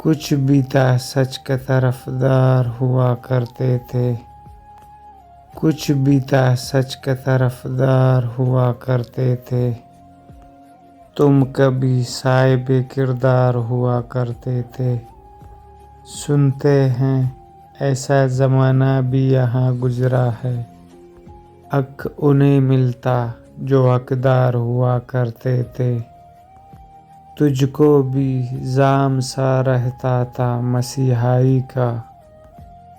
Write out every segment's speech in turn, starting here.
کچھ بھی تھا سچ کا طرفدار ہوا کرتے تھے، کچھ بھی تھا سچ کا طرفدار ہوا کرتے تھے، تم کبھی صاحب کردار ہوا کرتے تھے۔ سنتے ہیں ایسا زمانہ بھی یہاں گزرا ہے، حق انہیں ملتا جو حقدار ہوا کرتے تھے۔ تجھ کو بھی زام سا رہتا تھا مسیحائی کا،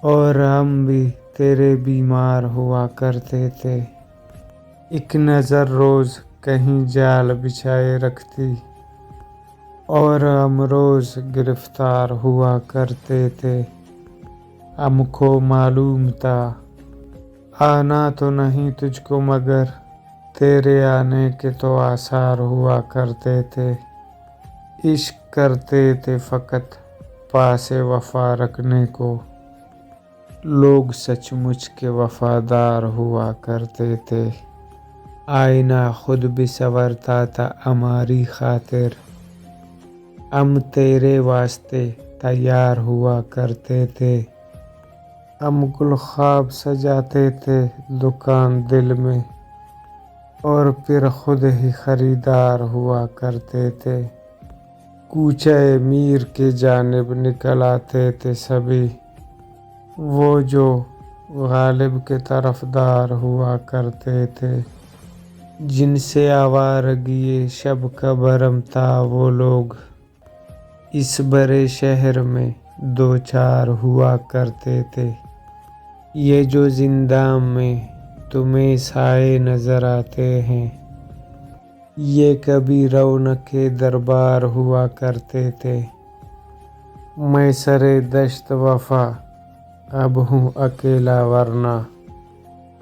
اور ہم بھی تیرے بیمار ہوا کرتے تھے۔ ایک نظر روز کہیں جال بچھائے رکھتی، اور ہم روز گرفتار ہوا کرتے تھے۔ ہم کو معلوم تھا آنا تو نہیں تجھ کو، مگر تیرے آنے کے تو آثار ہوا کرتے تھے۔ عشق کرتے تھے فقط پاس وفا رکھنے کو، لوگ سچ مچ کے وفادار ہوا کرتے تھے۔ آئینہ خود بھی سنورتا تھا ہماری خاطر، ہم تیرے واسطے تیار ہوا کرتے تھے۔ ہم گل خواب سجاتے تھے دکان دل میں، اور پھر خود ہی خریدار ہوا کرتے تھے۔ کوچہ میر کی جانب نکل آتے تھے سبھی، وہ جو غالب کے طرفدار ہوا کرتے تھے۔ جن سے آوارگی شب کا بھرم تھا وہ لوگ اس بڑے شہر میں دو چار ہوا کرتے تھے۔ یہ جو زنداں میں تمہیں سائے نظر آتے ہیں، یہ کبھی رونق دربار ہوا کرتے تھے۔ میں سرے دشت وفا اب ہوں اکیلا، ورنہ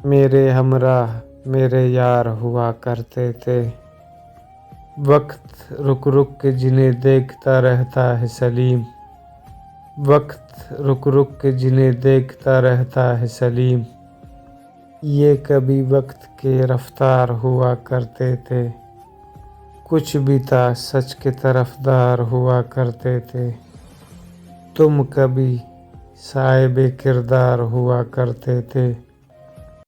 میرے ہمراہ میرے یار ہوا کرتے تھے۔ وقت رک رک کے جنہیں دیکھتا رہتا ہے سلیم، وقت رک رک کے جنہیں دیکھتا رہتا ہے سلیم، یہ کبھی وقت کے رفتار ہوا کرتے تھے۔ کچھ بھی تھا سچ کے طرفدار ہوا کرتے تھے، تم کبھی صاحب کردار ہوا کرتے تھے۔